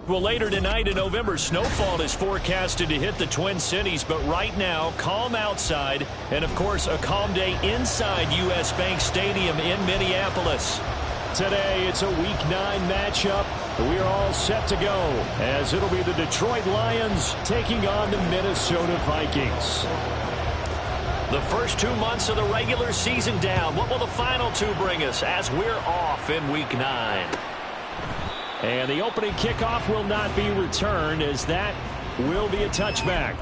Well, later tonight in November, snowfall is forecasted to hit the Twin Cities, but right now, calm outside, and of course, a calm day inside U.S. Bank Stadium in Minneapolis. Today, it's a Week 9 matchup. We are all set to go, as it'll be the Detroit Lions taking on the Minnesota Vikings. The first 2 months of the regular season down. What will the final 2 bring us as we're off in Week 9? And the opening kickoff will not be returned, as that will be a touchback.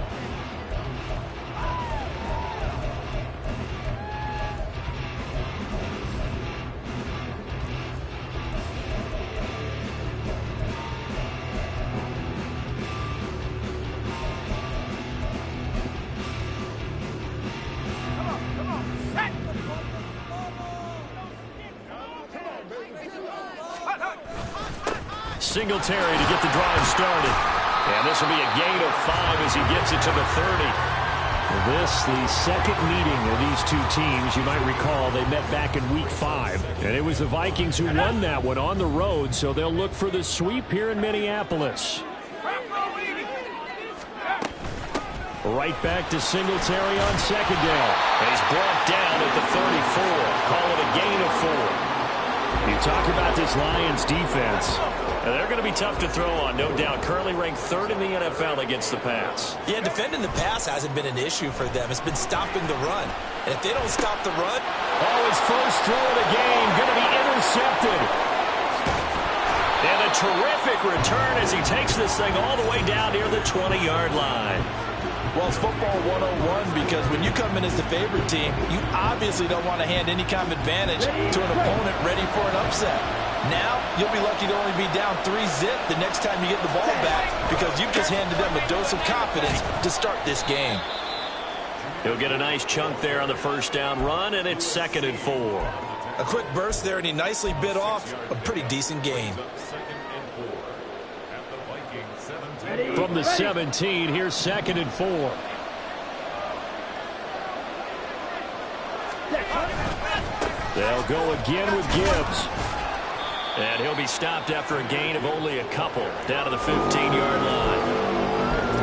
Singletary to get the drive started. And this will be a gain of 5 as he gets it to the 30. This, the second meeting of these two teams. You might recall they met back in Week 5. And it was the Vikings who won that one on the road, so they'll look for the sweep here in Minneapolis. Right back to Singletary on second down. And he's brought down at the 34. Call it a gain of 4. You talk about this Lions defense. And they're going to be tough to throw on, no doubt. Currently ranked 3rd in the NFL against the pass. Yeah, defending the pass hasn't been an issue for them. It's been stopping the run. And if they don't stop the run... Oh, his first throw of the game going to be intercepted. And a terrific return as he takes this thing all the way down near the 20-yard line. Well, it's football 101 because when you come in as the favorite team, you obviously don't want to hand any kind of advantage to an opponent ready for an upset. Now, you'll be lucky to only be down 3-zip the next time you get the ball back because you've just handed them a dose of confidence to start this game. He'll get a nice chunk there on the first down run, and it's 2nd and 4. A quick burst there, and he nicely bit off a pretty decent gain. From the 17, here's 2nd and 4. They'll go again with Gibbs. And he'll be stopped after a gain of only a couple, down to the 15-yard line.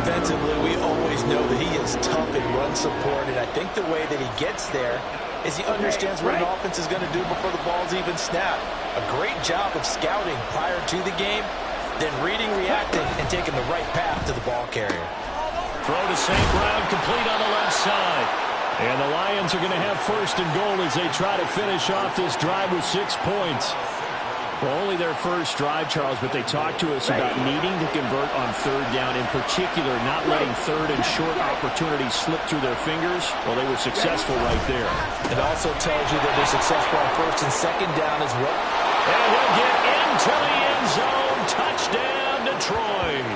Defensively, we always know that he is tough in run support, and I think the way that he gets there is he understands what an offense is going to do before the ball's even snapped. A great job of scouting prior to the game, then reading, reacting, and taking the right path to the ball carrier. Throw to St. Brown, complete on the left side. And the Lions are going to have 1st and goal as they try to finish off this drive with 6 points. Well, only their first drive, Charles, but they talked to us about needing to convert on 3rd down, in particular not letting 3rd and short opportunities slip through their fingers. Well, they were successful right there. It also tells you that they're successful on 1st and 2nd down as well. And he'll get into the end zone. Touchdown, Detroit.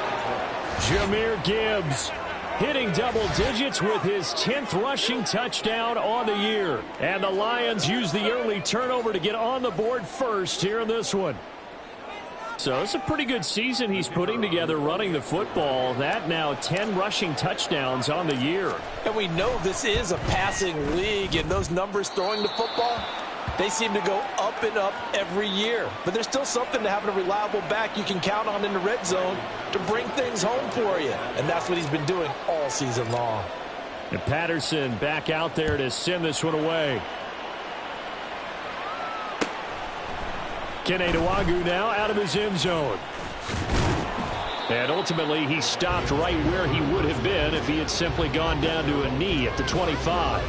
Jahmyr Gibbs hitting double digits with his 10th rushing touchdown on the year. And the Lions use the early turnover to get on the board first here in this one. So it's a pretty good season he's putting together running the football. That now 10 rushing touchdowns on the year. And we know this is a passing league, and those numbers throwing the football, they seem to go up and up every year. But there's still something to having a reliable back you can count on in the red zone to bring things home for you. And that's what he's been doing all season long. And Patterson back out there to send this one away. Kene Nwangwu now out of his end zone. And ultimately, he stopped right where he would have been if he had simply gone down to a knee at the 25.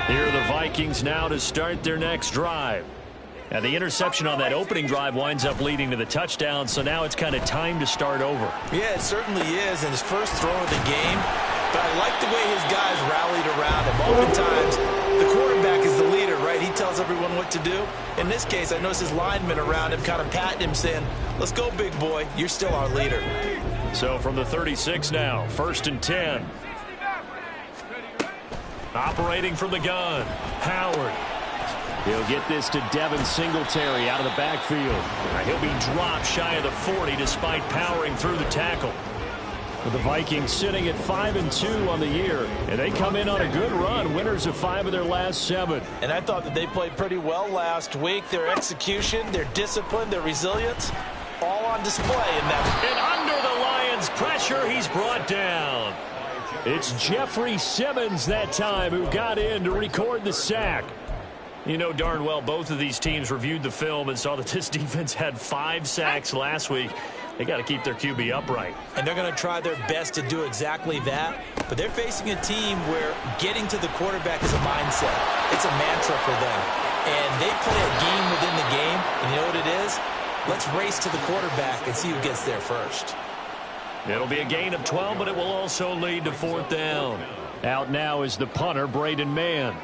Here are the Vikings now to start their next drive. And the interception on that opening drive winds up leading to the touchdown, so now it's kind of time to start over. Yeah, it certainly is, and his first throw of the game. But I like the way his guys rallied around him. Oftentimes, the quarterback is the leader, right? He tells everyone what to do. In this case, I noticed his linemen around him kind of patting him, saying, "Let's go, big boy. You're still our leader." So from the 36 now, 1st and 10. Operating from the gun, Howard. He'll get this to Devin Singletary out of the backfield. He'll be dropped shy of the 40 despite powering through the tackle. With the Vikings sitting at 5-2 on the year, and they come in on a good run, winners of 5 of their last 7. And I thought that they played pretty well last week. Their execution, their discipline, their resilience, all on display in that. And under the Lions' pressure, he's brought down. It's Jeffrey Simmons that time who got in to record the sack. You know darn well both of these teams reviewed the film and saw that this defense had 5 sacks last week. They got to keep their QB upright. And they're going to try their best to do exactly that. But they're facing a team where getting to the quarterback is a mindset. It's a mantra for them. And they play a game within the game. And you know what it is? Let's race to the quarterback and see who gets there first. It'll be a gain of 12, but it will also lead to 4th down. Out now is the punter, Braden Mann.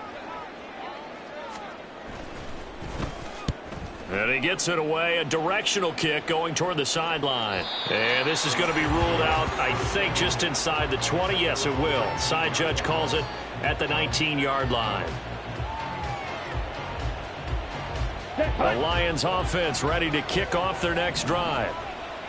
And he gets it away, a directional kick going toward the sideline. And this is going to be ruled out, I think, just inside the 20. Yes, it will. Side judge calls it at the 19-yard line. The Lions offense ready to kick off their next drive.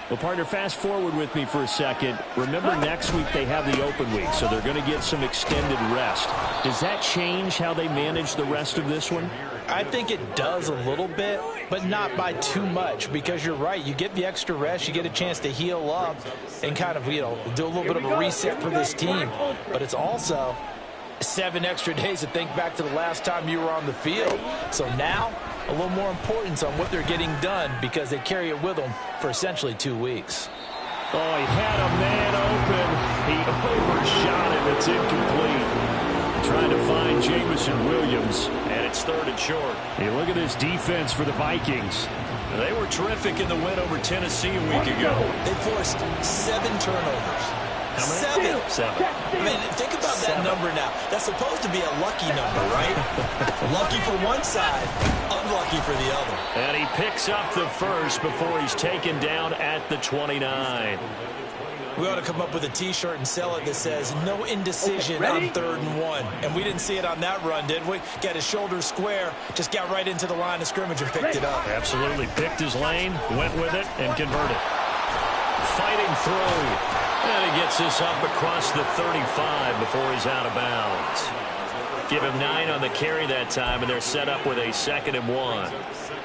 Well, partner, fast forward with me for a second. Remember, next week they have the open week, so they're going to get some extended rest. Does that change how they manage the rest of this one? I think it does a little bit, but not by too much, because you're right. You get the extra rest, you get a chance to heal up and kind of, do a little bit of a reset for this team. But it's also 7 extra days to think back to the last time you were on the field. So now, a little more importance on what they're getting done because they carry it with them for essentially 2 weeks. Oh, he had a man open. He overshot him. It's incomplete. Trying to find Jamison Williams, and it's 3rd and short. Hey, look at this defense for the Vikings. They were terrific in the win over Tennessee a week ago. They forced 7 turnovers. How many? 7. I mean, think about that number now. That's supposed to be a lucky number, right? Lucky for one side, unlucky for the other. And he picks up the first before he's taken down at the 29. We ought to come up with a T-shirt and sell it that says, no indecision on 3rd and 1. And we didn't see it on that run, did we? Got his shoulders square, just got right into the line of scrimmage and picked it up. Absolutely. Picked his lane, went with it, and converted. Fighting through. And he gets this up across the 35 before he's out of bounds. Give him 9 on the carry that time, and they're set up with a 2nd and 1.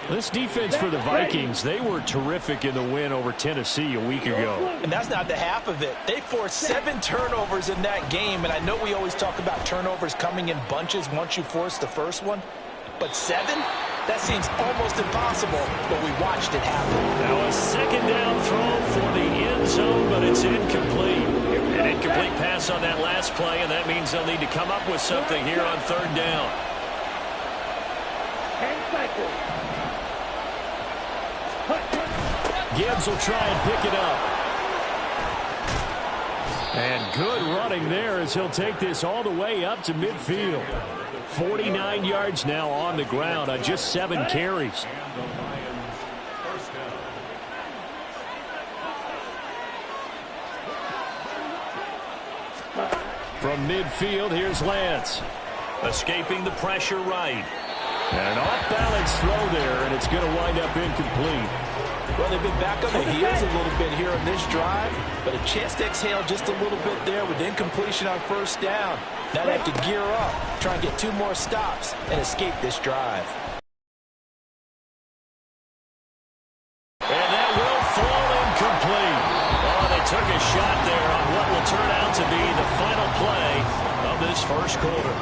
This defense for the Vikings, they were terrific in the win over Tennessee a week ago. And that's not the half of it. They forced 7 turnovers in that game, and I know we always talk about turnovers coming in bunches once you force the first one. But 7? That seems almost impossible, but we watched it happen. Now a 2nd down throw for the end zone, but it's incomplete. An incomplete pass on that last play, and that means they'll need to come up with something here on 3rd down. Gibbs will try and pick it up. And good running there as he'll take this all the way up to midfield. 49 yards now on the ground on just 7 carries. From midfield, here's Lance. Escaping the pressure right. And an off-balance throw there, and it's going to wind up incomplete. Well, they've been back on the heels a little bit here on this drive, but a chance to exhale just a little bit there with incompletion on 1st down. Now they have to gear up, try and get 2 more stops, and escape this drive. And that will fall incomplete. Oh, they took a shot there on what will turn out to be the final play of this 1st quarter.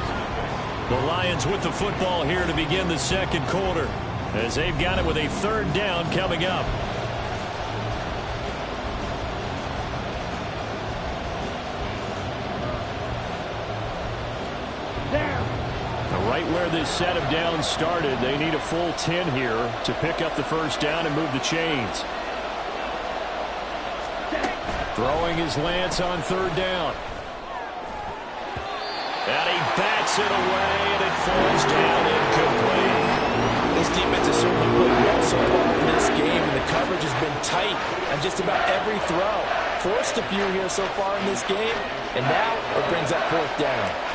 The Lions with the football here to begin the 2nd quarter, as they've got it with a 3rd down coming up. Right where this set of downs started, they need a full 10 here to pick up the 1st down and move the chains. Throwing his Lance on 3rd down. And he bats it away, and it falls down incomplete. This defense has certainly played well so far in this game, and the coverage has been tight on just about every throw. Forced a few here so far in this game, and now it brings up 4th down.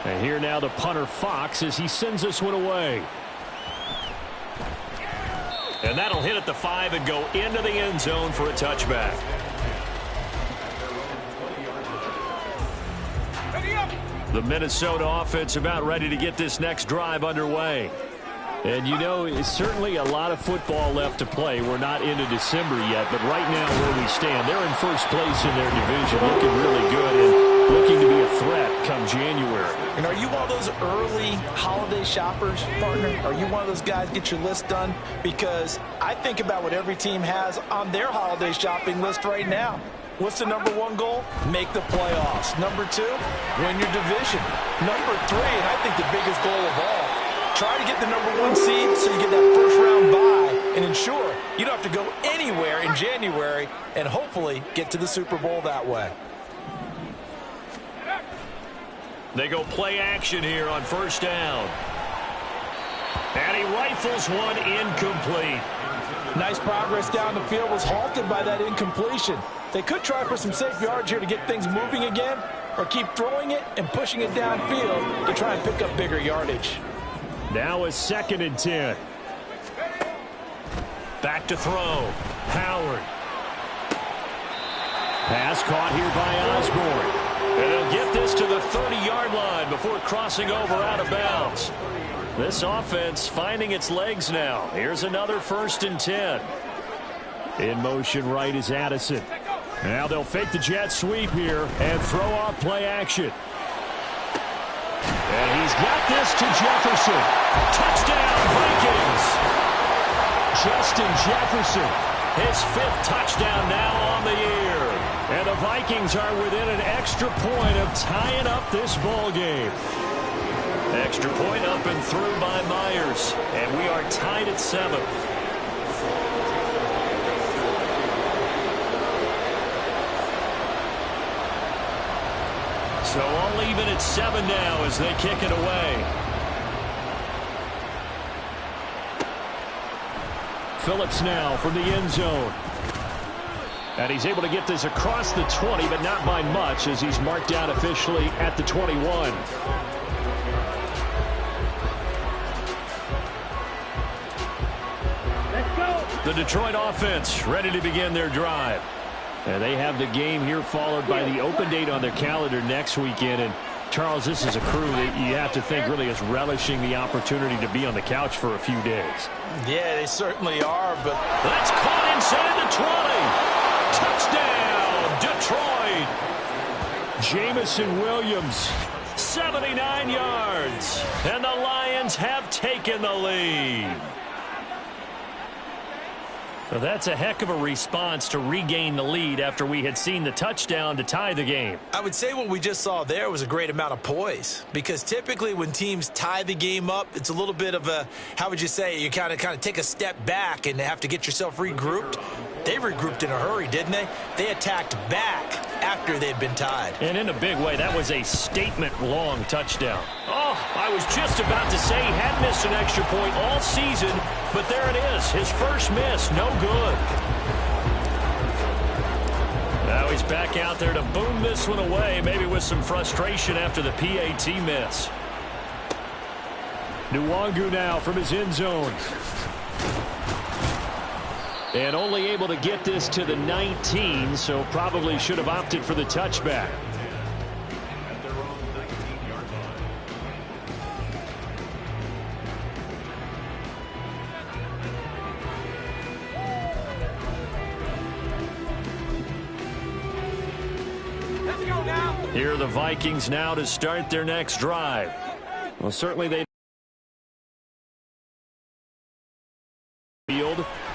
And here now the punter Fox as he sends this one away. And And that'll hit at the 5 and go into the end zone for a touchback. The Minnesota offense about ready to get this next drive underway. And, you know, it's certainly a lot of football left to play. We're not into December yet, but right now where we stand, they're in first place in their division, looking really good and looking to be a threat come January. And are you one of those early holiday shoppers, partner? Are you one of those guys get your list done? Because I think about what every team has on their holiday shopping list right now. What's the number 1 goal? Make the playoffs. Number 2, win your division. Number 3, and I think the biggest goal of all, try to get the number 1 seed so you get that first-round bye and ensure you don't have to go anywhere in January and hopefully get to the Super Bowl that way. They go play action here on first down. And he rifles one incomplete. Nice progress down the field, was halted by that incompletion. They could try for some safe yards here to get things moving again, or keep throwing it and pushing it downfield to try and pick up bigger yardage. Now a 2nd and 10. Back to throw. Howard. Pass caught here by Osborne. And they'll get this to the 30-yard line before crossing over out of bounds. This offense finding its legs now. Here's another 1st and 10. In motion right is Addison. Now they'll fake the jet sweep here and throw off play action. And he's got this to Jefferson. Touchdown, Vikings. Justin Jefferson, his 5th touchdown now on the year. And the Vikings are within an extra point of tying up this ball game. Extra point up and through by Myers. And we are tied at 7. So all even at 7 now as they kick it away. Phillips now from the end zone. And he's able to get this across the 20, but not by much as he's marked down officially at the 21. The Detroit offense ready to begin their drive. And they have the game here followed by the open date on their calendar next weekend. And, Charles, this is a crew that you have to think really is relishing the opportunity to be on the couch for a few days. Yeah, they certainly are, but that's caught inside the 20. Touchdown, Detroit. Jamison Williams, 79 yards. And the Lions have taken the lead. Well, that's a heck of a response to regain the lead after we had seen the touchdown to tie the game. I would say what we just saw there was a great amount of poise, because typically when teams tie the game up, it's a little bit of a, how would you say, you kind of take a step back and have to get yourself regrouped. They regrouped in a hurry, didn't they? They attacked back after they'd been tied. And in a big way, that was a statement-long touchdown. Oh, I was just about to say he had missed an extra point all season, but there it is. His first miss, no good. Now he's back out there to boom this one away, maybe with some frustration after the PAT miss. Nwangu now from his end zone. And only able to get this to the 19, so probably should have opted for the touchback. Let's go now. Here are the Vikings now to start their next drive. Well, certainly they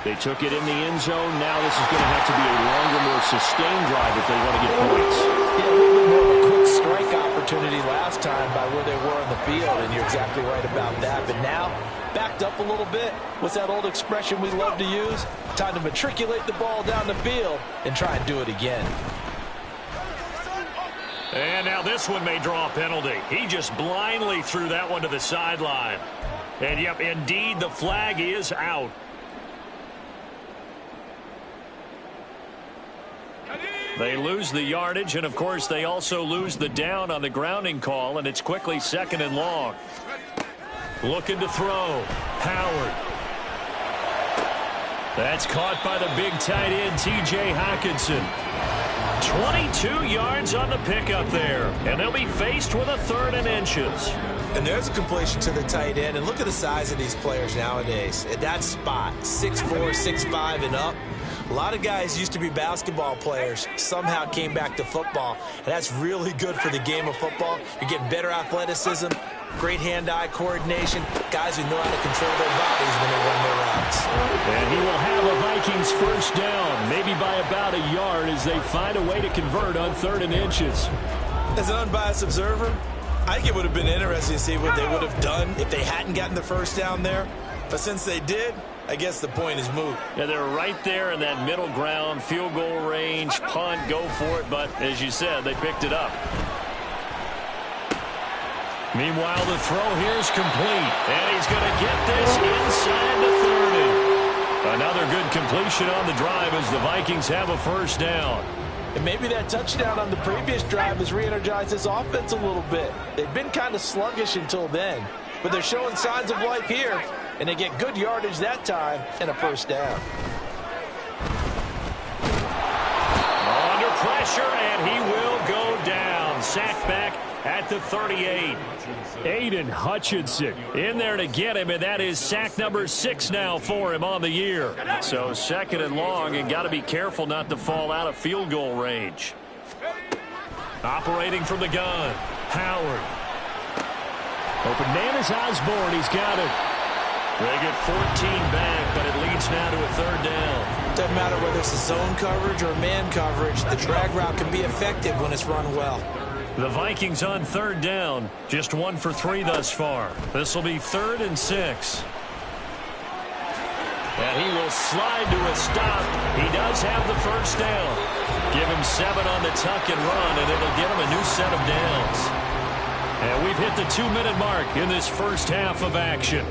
They took it in the end zone. Now this is going to have to be a longer, more sustained drive if they want to get points. Yeah, a little bit more of a quick strike opportunity last time by where they were in the field, and you're exactly right about that. But now, backed up a little bit. What's that old expression we love to use? Time to matriculate the ball down the field and try and do it again. And now this one may draw a penalty. He just blindly threw that one to the sideline. And, yep, indeed, the flag is out. They lose the yardage, and, of course, they also lose the down on the grounding call, and it's quickly 2nd and long. Looking to throw. Howard. That's caught by the big tight end, T.J. Hockenson. 22 yards on the pickup there, and they'll be faced with a 3rd and inches. And there's a completion to the tight end, and look at the size of these players nowadays. At that spot, 6'4", 6'5", and up. A lot of guys used to be basketball players, somehow came back to football, and that's really good for the game of football. You're getting better athleticism, great hand-eye coordination, guys who know how to control their bodies when they run their routes. And he will have a Vikings first down, maybe by about a yard as they find a way to convert on 3rd and inches. As an unbiased observer, I think it would have been interesting to see what they would have done if they hadn't gotten the first down there. But since they did, I guess the point is moot. Yeah, they're right there in that middle ground, field goal range, punt, go for it. But as you said, they picked it up. Meanwhile, the throw here is complete. And he's going to get this inside the 30. Another good completion on the drive as the Vikings have a first down. And maybe that touchdown on the previous drive has re-energized this offense a little bit. They've been kind of sluggish until then, but they're showing signs of life here, and they get good yardage that time and a first down. Under pressure, and he will go down. Sacked back at the 38. Aiden Hutchinson in there to get him, and that is sack number 6 now for him on the year. So 2nd and long, and got to be careful not to fall out of field goal range. Operating from the gun, Howard. Open man is Osborne. He's got it. They get 14 back, but it leads now to a 3rd down. Doesn't matter whether it's a zone coverage or man coverage, the drag route can be effective when it's run well. The Vikings on 3rd down, just 1 for 3 thus far. This will be 3rd and 6. And he will slide to a stop. He does have the first down. Give him 7 on the tuck and run, and it'll get him a new set of downs. And we've hit the 2-minute mark in this first half of action.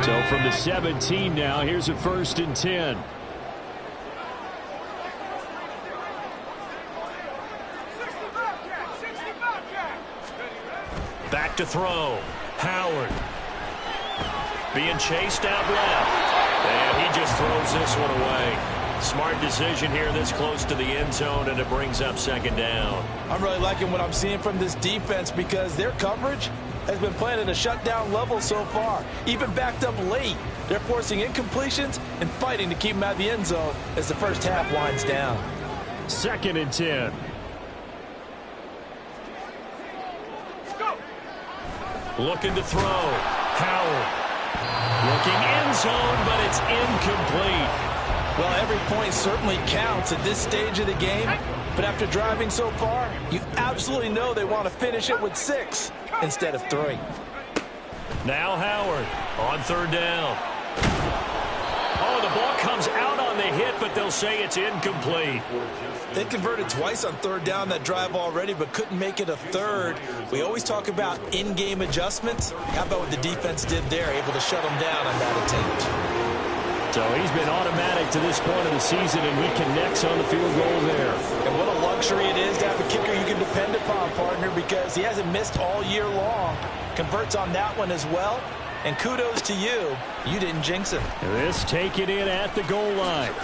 So from the 17 now, here's a 1st and 10. Back to throw. Howard. Being chased out left. And he just throws this one away. Smart decision here this close to the end zone, and it brings up 2nd down. I'm really liking what I'm seeing from this defense because their coverage has been playing at a shutdown level so far. Even backed up late, they're forcing incompletions and fighting to keep them out of the end zone as the first half winds down. 2nd and 10. Looking to throw. Howard. Looking end zone, but it's incomplete. Well, every point certainly counts at this stage of the game. But after driving so far, you absolutely know they want to finish it with 6 instead of 3. Now Howard on 3rd down. Oh, the ball comes out on the hit, but they'll say it's incomplete. They converted twice on 3rd down that drive already, but couldn't make it a 3rd. We always talk about in-game adjustments. How about what the defense did there, able to shut them down on that attempt? So he's been automatic to this point of the season, and he connects on the field goal there. And what a luxury it is to have a kicker you can depend upon, partner, because he hasn't missed all year long. Converts on that one as well. And kudos to you. You didn't jinx him. This take it in at the goal line.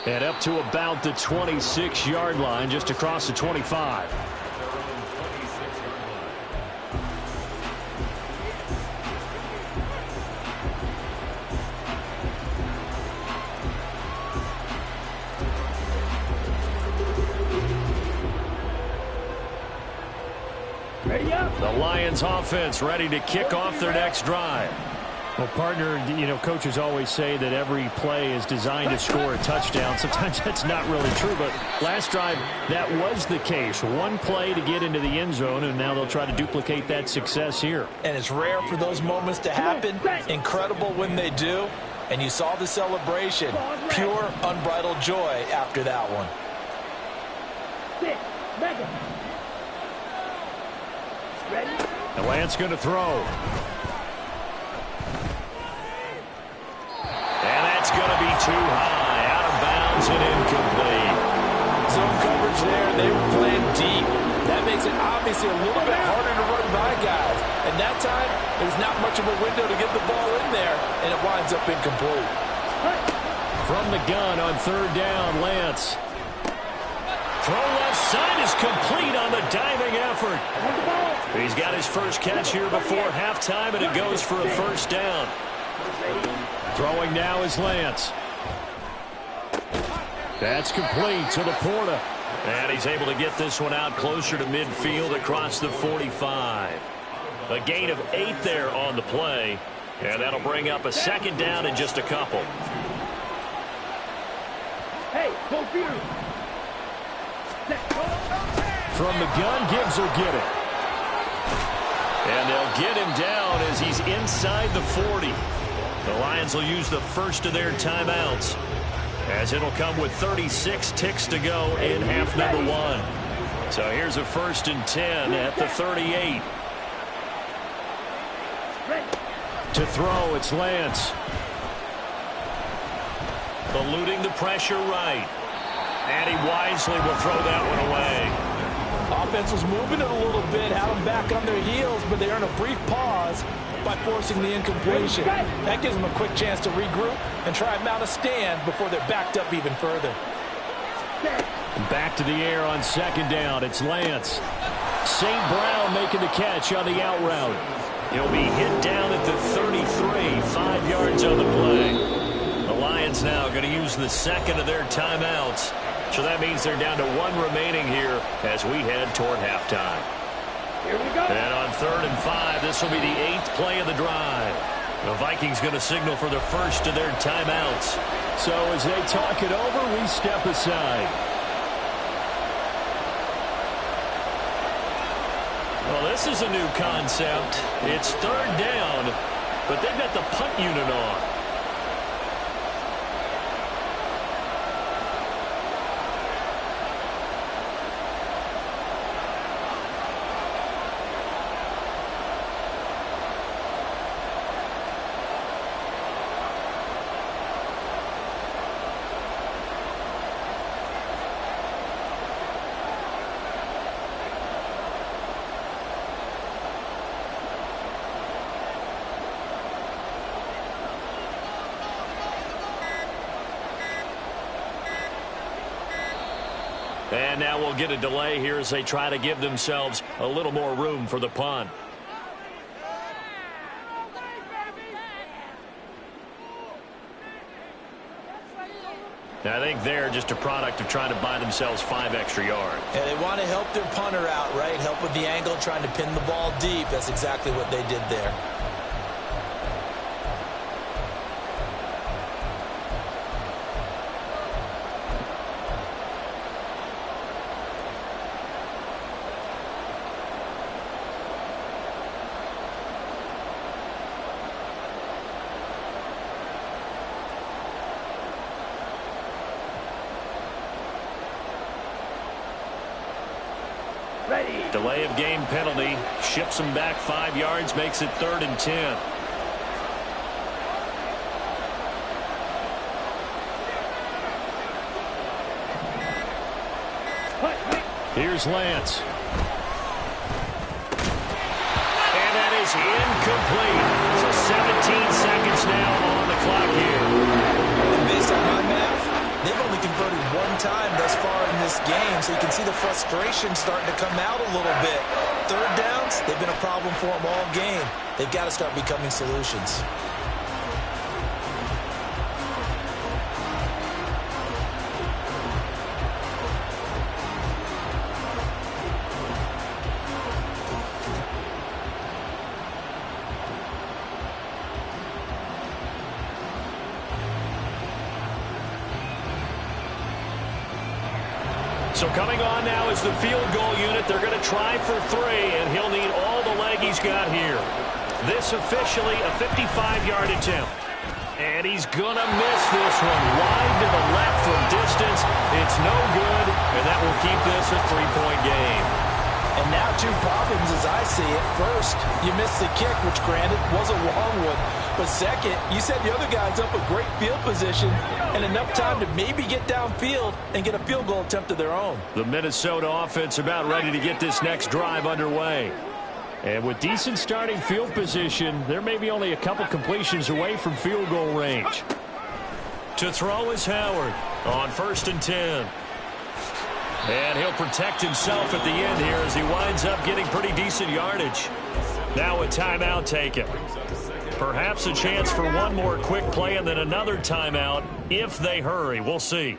And up to about the 26-yard line, just across the 25. The Lions offense ready to kick off their next drive. Well, partner, you know, coaches always say that every play is designed to score a touchdown. Sometimes that's not really true, but last drive, that was the case. One play to get into the end zone, and now they'll try to duplicate that success here. And it's rare for those moments to happen. Incredible when they do. And you saw the celebration. Pure, unbridled joy after that one. And Lance going to throw. And that's going to be too high. Out of bounds and incomplete. Zone coverage there. They were playing deep. That makes it obviously a little bit harder to run by guys. And that time, there's not much of a window to get the ball in there, and it winds up incomplete. From the gun on third down, Lance. Throw left side is complete on the diving effort. He's got his first catch here before halftime, and it goes for a first down. Throwing now is Lance. That's complete to Laporta. And he's able to get this one out closer to midfield across the 45. A gain of 8 there on the play. And that'll bring up a second down in just a couple. Hey, go Peter. From the gun, Gibbs will get it. And they'll get him down as he's inside the 40. The Lions will use the first of their timeouts, as it'll come with 36 ticks to go in half number 1. So here's a 1st and 10 at the 38. To throw, it's Lance. Eluding the pressure right. And he wisely will throw that one away. Offense was moving it a little bit, had them back on their heels, but they earn a brief pause by forcing the incompletion. That gives them a quick chance to regroup and try and mount a stand before they're backed up even further. Back to the air on second down. It's Lance. St. Brown making the catch on the out route. He'll be hit down at the 33, 5 yards on the play. The Lions now going to use the second of their timeouts. So that means they're down to 1 remaining here as we head toward halftime. Here we go. And on 3rd and 5, this will be the 8th play of the drive. The Vikings going to signal for the first of their timeouts. So as they talk it over, we step aside. Well, this is a new concept. It's 3rd down, but they've got the punt unit on. And now we'll get a delay here as they try to give themselves a little more room for the punt. Now, I think they're just a product of trying to buy themselves 5 extra yards. Yeah, they want to help their punter out, right? Help with the angle, trying to pin the ball deep. That's exactly what they did there. Delay of game penalty. Ships them back 5 yards. Makes it 3rd and 10. Here's Lance. And that is incomplete. So 17 seconds now on the clock here. And based on my math, they've only converted 1 time thus far in this game, so you can see the frustration starting to come out a little bit. 3rd downs, they've been a problem for them all game. They've got to start becoming solutions. So coming on now is the field goal unit. They're going to try for 3, and he'll need all the leg he's got here. This officially a 55-yard attempt. And he's going to miss this one wide to the left from distance. It's no good, and that will keep this a 3-point game. And now 2 problems as I see it. First, you missed the kick, which granted was a long one. But second, you set the other guys up a great field position and enough time to maybe get downfield and get a field goal attempt of their own. The Minnesota offense about ready to get this next drive underway. And with decent starting field position, there may be only a couple completions away from field goal range. To throw is Howard on 1st and 10. And he'll protect himself at the end here as he winds up getting pretty decent yardage. Now a timeout taken. Perhaps a chance for one more quick play and then another timeout if they hurry. We'll see.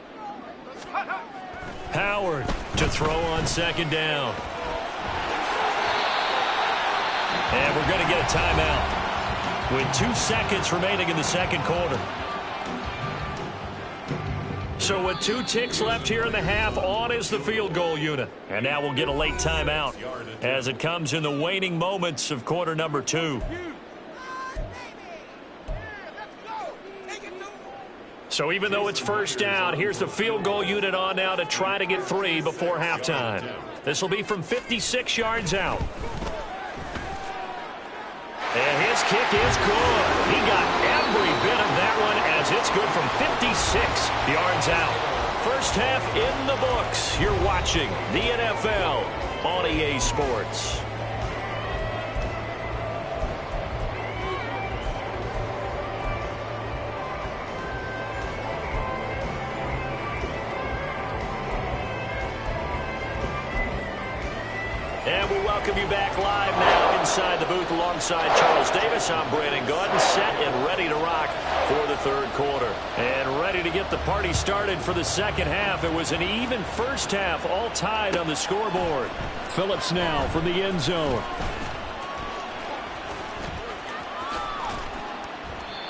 Howard to throw on 2nd down. And we're going to get a timeout with 2 seconds remaining in the 2nd quarter. So with 2 ticks left here in the half, on is the field goal unit. And now we'll get a late timeout as it comes in the waning moments of quarter number 2. So even though it's 1st down, here's the field goal unit on now to try to get 3 before halftime. This will be from 56 yards out. And his kick is good. He got every bit of that one as it's good from 56 yards out. First half in the books. You're watching the NFL on EA Sports. And we'll welcome you back live now inside the booth alongside Charles Davis. I'm Brandon Gaudin, set and ready to rock for the 3rd quarter. And ready to get the party started for the 2nd half. It was an even first half, all tied on the scoreboard. Phillips now from the end zone.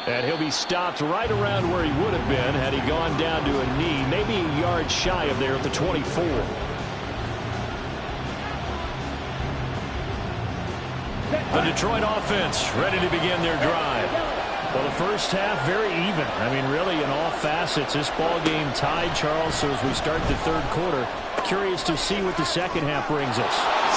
And he'll be stopped right around where he would have been had he gone down to a knee, maybe a yard shy of there at the 24. The Detroit offense ready to begin their drive. Well, the first half very even. I mean, really in all facets, this ball game tied, Charles. So as we start the 3rd quarter, curious to see what the 2nd half brings us.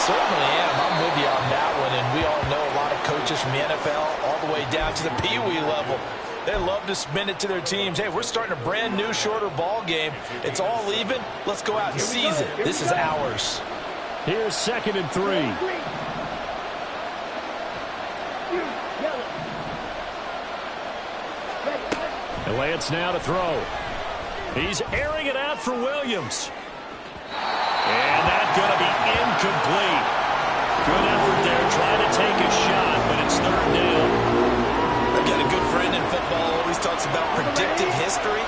Certainly am. I'm with you on that one. And we all know a lot of coaches from the NFL all the way down to the Pee-wee level. They love to spin it to their teams. Hey, we're starting a brand new, shorter ball game. It's all even. Let's go out and seize it. This is ours. Here's 2nd and 3. Lance now to throw. He's airing it out for Williams. And that's going to be incomplete. Good effort there trying to take a shot, but it's 3rd down. I've got a good friend in football, always talks about predictive history.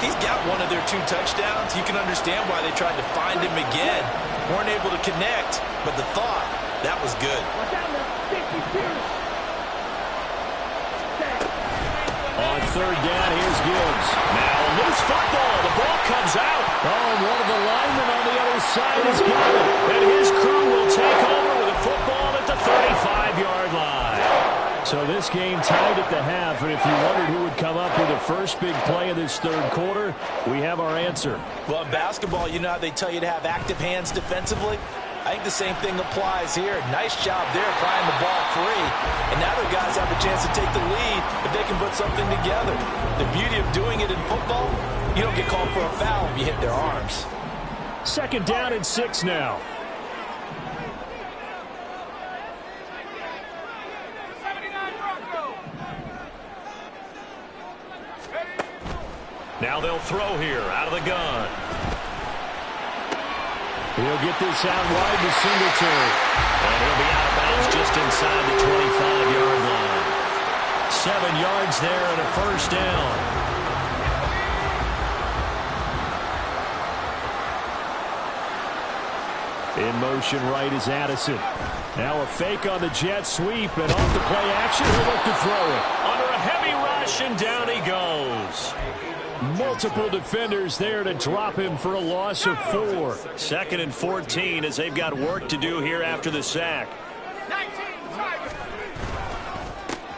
He's got one of their 2 touchdowns. You can understand why they tried to find him again. Weren't able to connect, but the thought, that was good. On 3rd down, here's Gibbs. Now a loose football. The ball comes out. Oh, and one of the linemen on the other side has got it. And his crew will take over with a football at the 35-yard line. So this game tied at the half, and if you wondered who would come up with the first big play of this 3rd quarter, we have our answer. Well, in basketball, you know how they tell you to have active hands defensively? I think the same thing applies here. Nice job there prying the ball free. And now their guys have a chance to take the lead if they can put something together. The beauty of doing it in football, you don't get called for a foul if you hit their arms. 2nd down and 6 now. Now they'll throw here out of the gun. He'll get this out wide to Singletary. And he'll be out of bounds just inside the 25-yard line. 7 yards there and a 1st down. In motion right is Addison. Now a fake on the jet sweep, and off the play action, he'll look to throw it. Under a heavy rush, and down he goes. Multiple defenders there to drop him for a loss of 4. 2nd and 14 as they've got work to do here after the sack.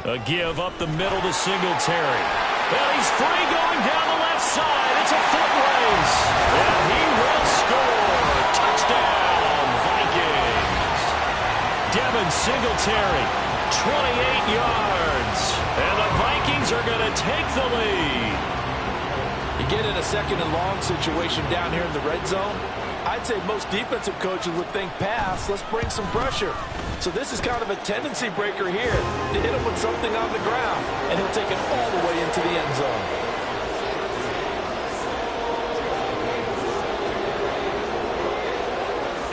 A give up the middle to Singletary. Well, he's free going down the left side. It's a foot race. And he will score. Touchdown, Vikings. Devin Singletary, 28 yards. And the Vikings are going to take the lead. You get in a 2nd and long situation down here in the red zone, I'd say most defensive coaches would think pass. Let's bring some pressure. So this is kind of a tendency breaker here to hit him with something on the ground, and he'll take it all the way into the end zone.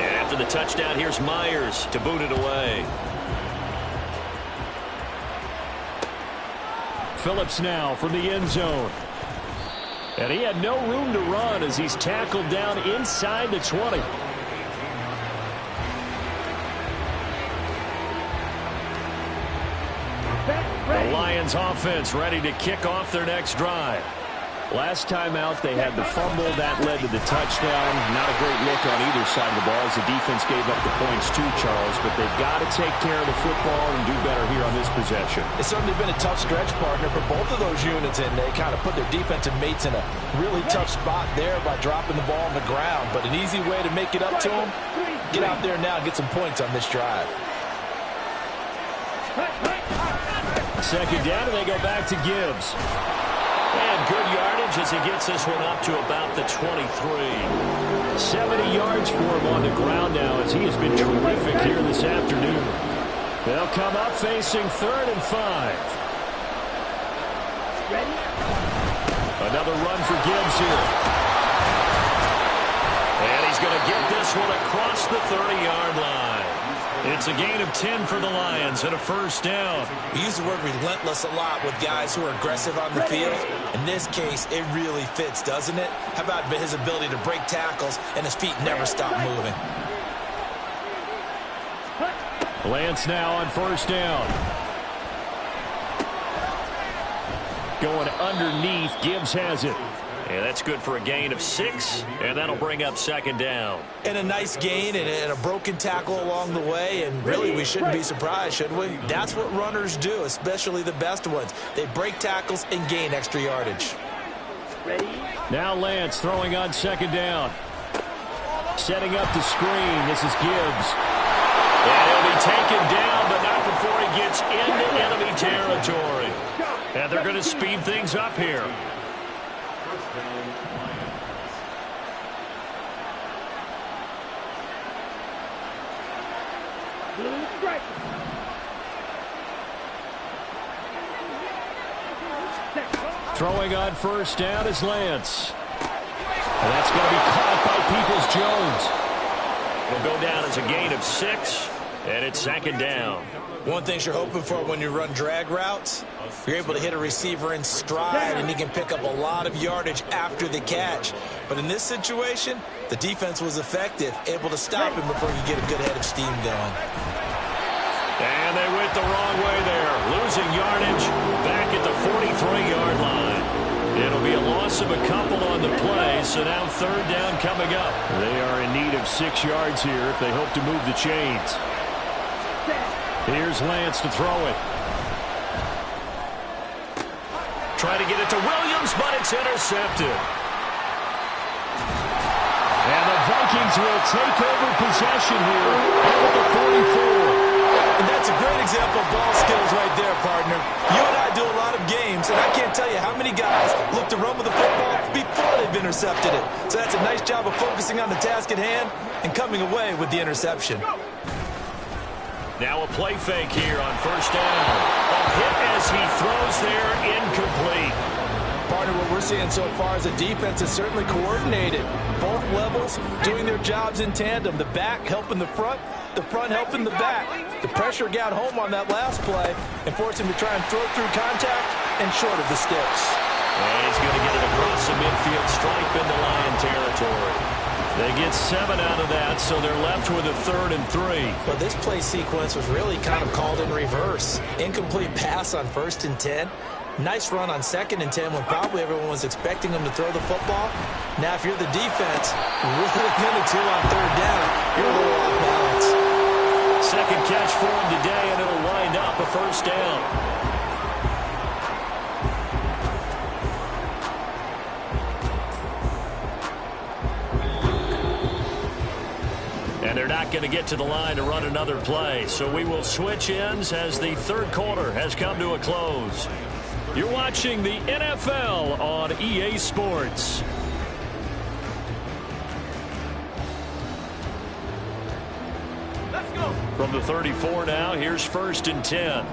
And after the touchdown, here's Myers to boot it away. Phillips now from the end zone. And he had no room to run as he's tackled down inside the 20. The Lions offense ready to kick off their next drive. Last time out, they had the fumble. That led to the touchdown. Not a great look on either side of the ball as the defense gave up the points too, Charles. But they've got to take care of the football and do better here on this possession. It's certainly been a tough stretch, partner, for both of those units, and they kind of put their defensive mates in a really tough spot there by dropping the ball on the ground. But an easy way to make it up to them, get out there now and get some points on this drive. Second down, and they go back to Gibbs. And good yardage as he gets this one up to about the 23. 70 yards for him on the ground now as he has been terrific here this afternoon. They'll come up facing 3rd and 5. Ready? Another run for Gibbs here. And he's going to get this one across the 30-yard line. It's a gain of 10 for the Lions and a first down. We use the word relentless a lot with guys who are aggressive on the field. In this case, it really fits, doesn't it? How about his ability to break tackles and his feet never stop moving? Lance now on first down. Going underneath, Gibbs has it. And that's good for a gain of 6, and that'll bring up second down. And a nice gain and a broken tackle along the way, and really we shouldn't be surprised, should we? That's what runners do, especially the best ones. They break tackles and gain extra yardage. Ready? Now Lance throwing on second down. Setting up the screen. This is Gibbs. And he'll be taken down, but not before he gets into enemy territory. And they're going to speed things up here. Blue strike. Throwing on first down is Lance. And that's going to be caught by Peoples-Jones. It'll go down as a gain of 6, and it's second down. One thing you're hoping for when you run drag routes, you're able to hit a receiver in stride, and he can pick up a lot of yardage after the catch. But in this situation, the defense was effective, able to stop him before he could get a good head of steam going. And they went the wrong way there, losing yardage back at the 43-yard line. It'll be a loss of a couple on the play, so now third down coming up. They are in need of 6 yards here if they hope to move the chains. Here's Lance to throw it. Try to get it to Williams, but it's intercepted. And the Vikings will take over possession here at the 44. And that's a great example of ball skills right there, partner. You and I do a lot of games, and I can't tell you how many guys look to run with the football before they've intercepted it. So that's a nice job of focusing on the task at hand and coming away with the interception. Now a play fake here on first down. A hit as he throws there, incomplete. Partner, what we're seeing so far is the defense is certainly coordinated. Both levels doing their jobs in tandem. The back helping the front helping the back. The pressure got home on that last play and forced him to try and throw through contact and short of the sticks. And he's going to get it across the midfield stripe into Lion territory. They get 7 out of that, so they're left with a 3rd and 3. But this play sequence was really kind of called in reverse. Incomplete pass on 1st and 10. Nice run on 2nd and 10 when probably everyone was expecting him to throw the football. Now, if you're the defense, really limited on 3rd down, you're a little off balance. Second catch for him today, and it'll wind up a first down. And they're not going to get to the line to run another play. So we will switch ends as the 3rd quarter has come to a close. You're watching the NFL on EA Sports. Let's go. From the 34 now, here's 1st and 10.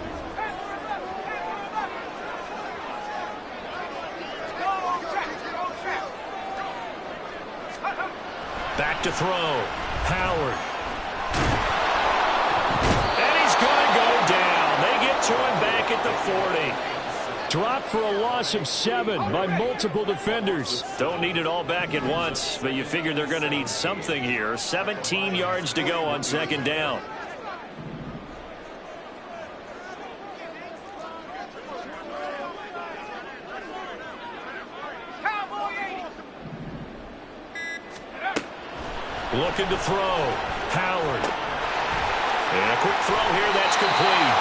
Back to throw. Howard. And he's going to go down. They get to him back at the 40. Dropped for a loss of 7 by multiple defenders. Don't need it all back at once, but you figure they're going to need something here. 17 yards to go on 2nd down. Looking to throw. Howard. And a quick throw here that's complete.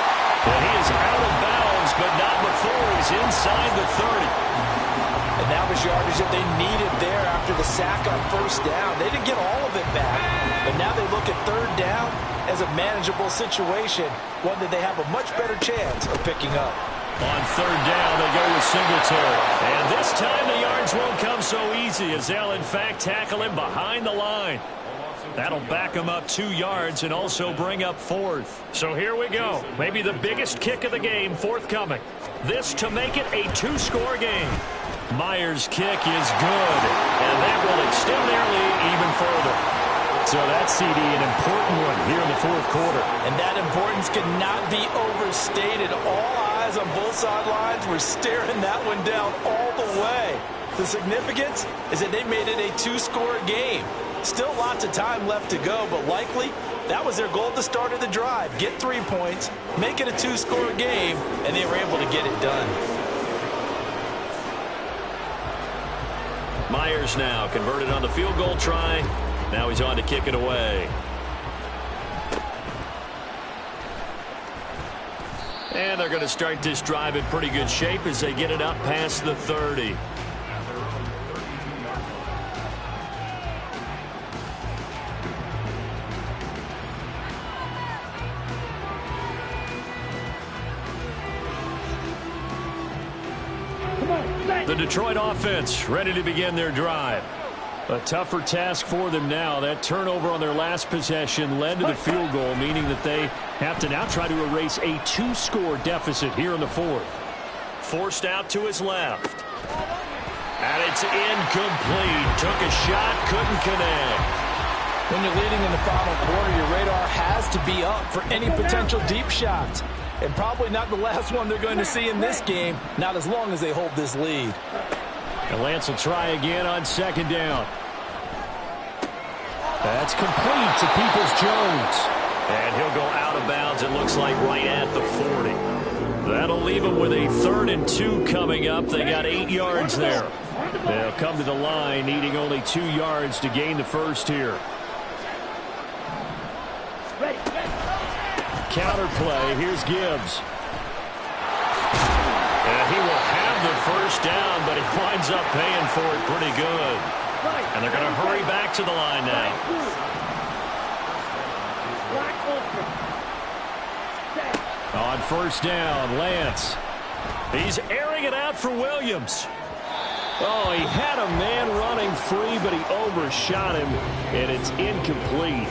And he is out of bounds, but not before he's inside the 30. And that was yardage that they needed there after the sack on 1st down. They didn't get all of it back, but now they look at 3rd down as a manageable situation, one that they have a much better chance of picking up. On 3rd down, they go with Singletary. And this time the yards won't come so easy as they'll, in fact, tackle him behind the line. That'll back him up 2 yards and also bring up 4th. So here we go. Maybe the biggest kick of the game forthcoming. This to make it a 2-score game. Myers' kick is good, and that will extend their lead even further. So that's, CD, an important one here in the 4th quarter. And that importance cannot be overstated. All eyes on both sidelines were staring that one down all the way. The significance is that they made it a 2-score game. Still lots of time left to go, but likely that was their goal at the start of the drive. Get 3 points, make it a 2-score game, and they were able to get it done. Myers now converted on the field goal try. Now he's on to kick it away. And they're going to start this drive in pretty good shape as they get it up past the 30. The Detroit offense ready to begin their drive. A tougher task for them now. That turnover on their last possession led to the field goal, meaning that they have to now try to erase a 2-score deficit here in the 4th. Forced out to his left. And it's incomplete. Took a shot, couldn't connect. When you're leading in the final quarter, your radar has to be up for any potential deep shots. And probably not the last one they're going to see in this game, not as long as they hold this lead. And Lance will try again on 2nd down. That's complete to Peoples-Jones. And he'll go out of bounds, it looks like, right at the 40. That'll leave him with a 3rd and 2 coming up. They got 8 yards there. They'll come to the line, needing only 2 yards to gain the 1st here. Counter play. Here's Gibbs. And he will have the 1st down, but he winds up paying for it pretty good. And they're going to hurry back to the line now. On 1st down, Lance. He's airing it out for Williams. Oh, he had a man running free, but he overshot him, and it's incomplete.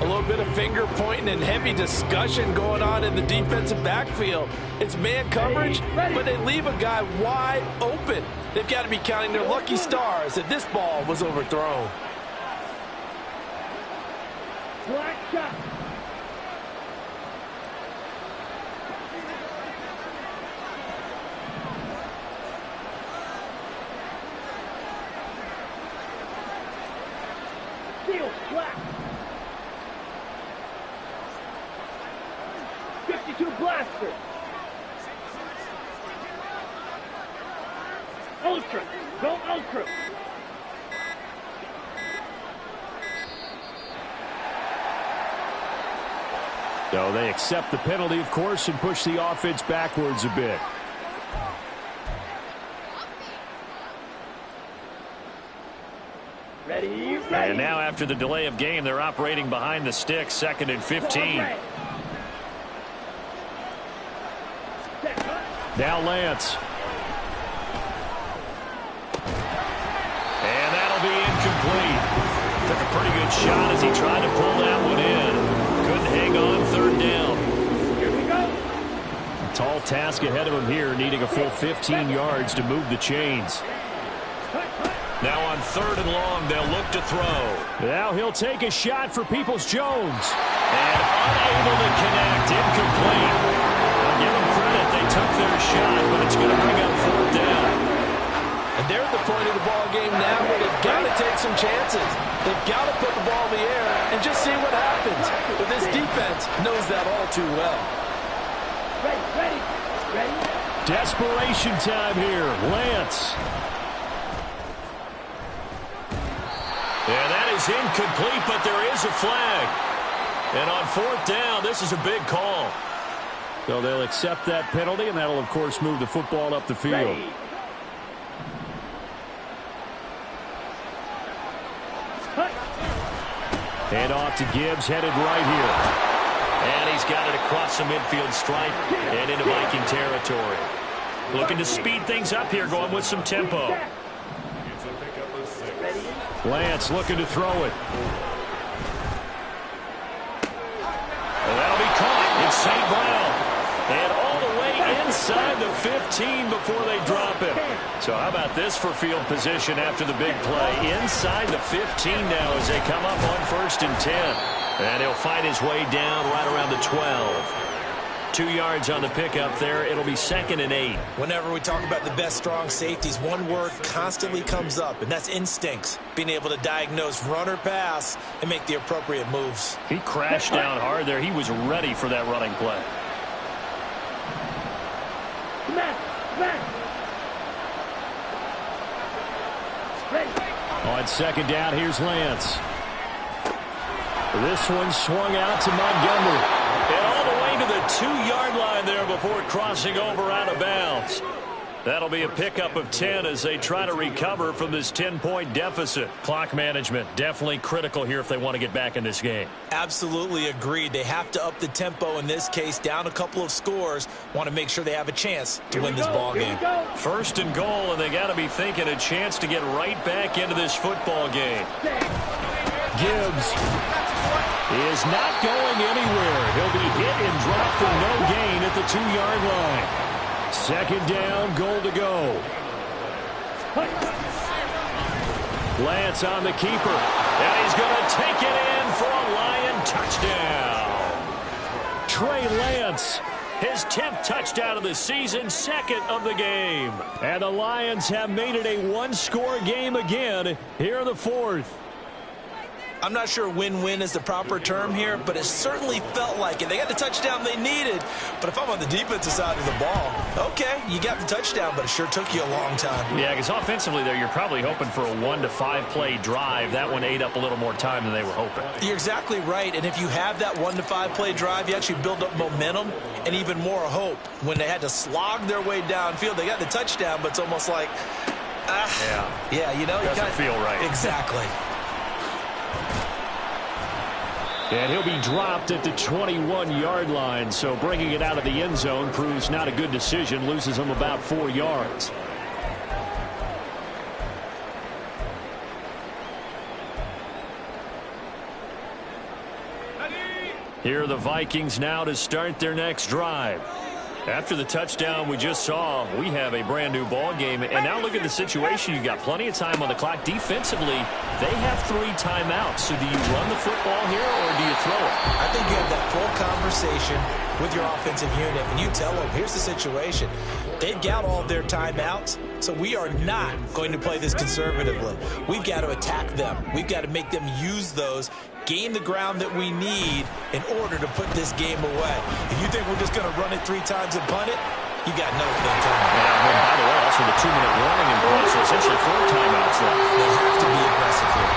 A little bit of finger pointing and heavy discussion going on in the defensive backfield. It's man coverage, but they leave a guy wide open. They've got to be counting their lucky stars that this ball was overthrown. Black shot. Steal, black. 52 blaster. Ultra. Go ultra. So they accept the penalty, of course, and push the offense backwards a bit. Ready. And now after the delay of game, they're operating behind the sticks, 2nd and 15. Now Lance. And that'll be incomplete. Took a pretty good shot as he tried to pull that one in. Couldn't hang on tough task ahead of him here, needing a full 15 yards to move the chains. Now on 3rd and long, they'll look to throw. Now he'll take a shot for Peoples-Jones. And unable to connect, incomplete. I'll give them credit, they took their shot, but it's going to bring up 4th down. And they're at the point of the ball game now where they've got to take some chances. They've got to put the ball in the air and just see what happens. But this defense knows that all too well. Ready. Desperation time here. Lance. Yeah, that is incomplete, but there is a flag. And on 4th down, this is a big call. So they'll accept that penalty, and that'll, of course, move the football up the field. Ready. Hand off to Gibbs, headed right here. And he's got it across the midfield stripe and into Viking territory. Looking to speed things up here, going with some tempo. Lance looking to throw it. And that'll be caught. It's St. Brown. And all the way inside the 15 before they drop him. So how about this for field position after the big play? Inside the 15 now as they come up on 1st and 10. And he'll fight his way down right around the 12. 2 yards on the pickup there. It'll be 2nd and 8. Whenever we talk about the best strong safeties, one word constantly comes up, and that's instincts. Being able to diagnose run or pass and make the appropriate moves. He crashed down hard there. He was ready for that running play. On 2nd down, here's Lance. This one swung out to Montgomery. And all the way to the 2-yard line there before crossing over out of bounds. That'll be a pickup of 10 as they try to recover from this 10-point deficit. Clock management definitely critical here if they want to get back in this game. Absolutely agreed. They have to up the tempo in this case, down a couple of scores. Want to make sure they have a chance to win this ball game. 1st and goal, and they got to be thinking a chance to get right back into this football game. Gibbs is not going anywhere. He'll be hit and dropped for no gain at the 2-yard line. 2nd down, goal to go. Lance on the keeper. And he's going to take it in for a Lion touchdown. Trey Lance, his 10th touchdown of the season, 2nd of the game. And the Lions have made it a 1-score game again here in the 4th. I'm not sure win-win is the proper term here, but it certainly felt like it. They got the touchdown they needed, but if I'm on the defensive side of the ball, okay, you got the touchdown, but it sure took you a long time. Yeah, because offensively there, you're probably hoping for a 1 to 5 play drive. That one ate up a little more time than they were hoping. You're exactly right, and if you have that 1 to 5 play drive, you actually build up momentum and even more hope. When they had to slog their way downfield, they got the touchdown, but it's almost like, yeah, you know, doesn't feel right. Exactly. And he'll be dropped at the 21-yard line, so bringing it out of the end zone proves not a good decision, loses him about 4 yards. Here are the Vikings now to start their next drive. After the touchdown we just saw, we have a brand new ball game. And now look at the situation. You've got plenty of time on the clock. Defensively, they have 3 timeouts. So do you run the football here or do you throw it? I think you have that full conversation with your offensive unit, and you tell them, here's the situation. They've got all of their timeouts, so we are not going to play this conservatively. We've got to attack them. We've got to make them use those, gain the ground that we need in order to put this game away. If you think we're just going to run it 3 times and punt it, you got another thing coming. And by the way, also the 2-minute warning in place, so essentially 4 timeouts left. They have to be aggressive here.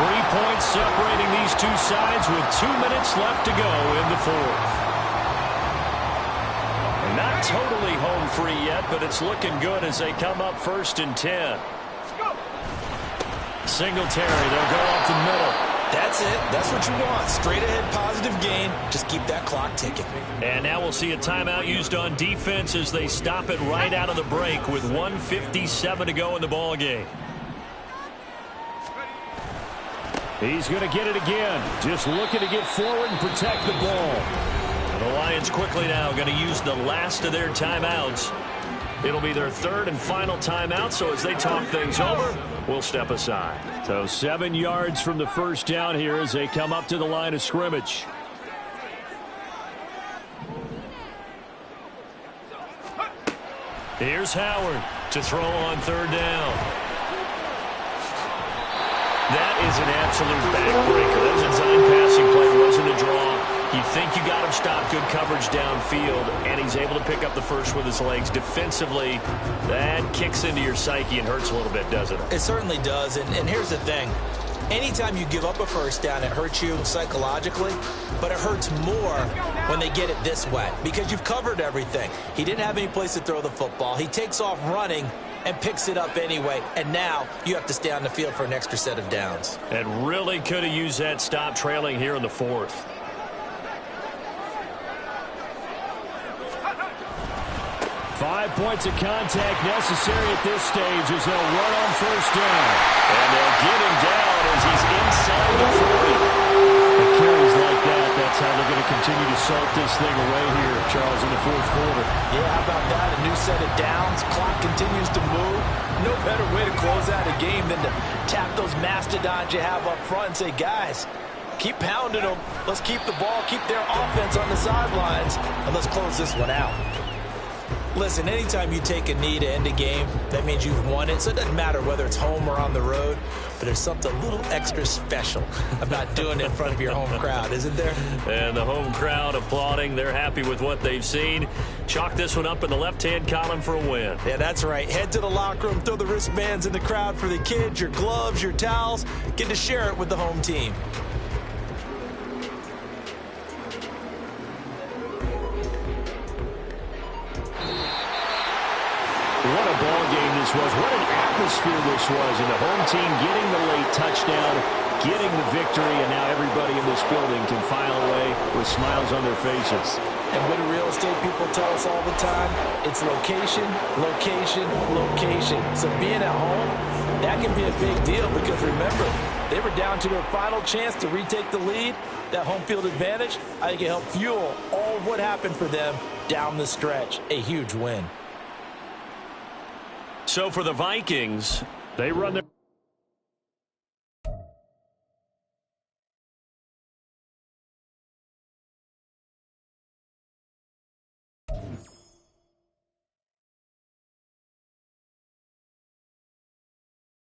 3 points separating these two sides with 2 minutes left to go in the 4th. Not totally home free yet, but it's looking good as they come up 1st and 10. Singletary, they'll go up the middle. That's it. That's what you want. Straight ahead positive gain. Just keep that clock ticking. And now we'll see a timeout used on defense as they stop it right out of the break with 1:57 to go in the ball game. He's going to get it again. Just looking to get forward and protect the ball. The Lions quickly now going to use the last of their timeouts. It'll be their third and final timeout, so as they talk things over, we'll step aside. So 7 yards from the first down here as they come up to the line of scrimmage. Here's Howard to throw on third down. That is an absolute backbreaker. That was a design passing play. It wasn't a draw. You think you got him stopped, good coverage downfield, and he's able to pick up the first with his legs. Defensively, that kicks into your psyche and hurts a little bit, doesn't it? It certainly does, and here's the thing. Anytime you give up a first down, it hurts you psychologically, but it hurts more when they get it this way because you've covered everything. He didn't have any place to throw the football. He takes off running and picks it up anyway, and now you have to stay on the field for an extra set of downs. And really could have used that stop trailing here in the fourth. 5 points of contact necessary at this stage as they'll run on first down. And they'll get him down as he's inside the 40. The carries like that, that's how they're going to continue to salt this thing away here, Charles, in the fourth quarter. Yeah, how about that? A new set of downs. Clock continues to move. No better way to close out a game than to tap those mastodons you have up front and say, guys, keep pounding them. Let's keep the ball, keep their offense on the sidelines, and let's close this one out. Listen, anytime you take a knee to end a game, that means you've won it. So it doesn't matter whether it's home or on the road, but there's something a little extra special about doing it in front of your home crowd, isn't there? And the home crowd applauding. They're happy with what they've seen. Chalk this one up in the left-hand column for a win. Yeah, that's right. Head to the locker room, throw the wristbands in the crowd for the kids, your gloves, your towels. Get to share it with the home team. What a ball game this was. What an atmosphere this was. And the home team getting the late touchdown, getting the victory, and now everybody in this building can file away with smiles on their faces. And what do real estate people tell us all the time? It's location, location, location. So being at home, that can be a big deal because remember, they were down to their final chance to retake the lead. That home field advantage, I think it helped fuel all of what happened for them down the stretch. A huge win. So for the Vikings, they run their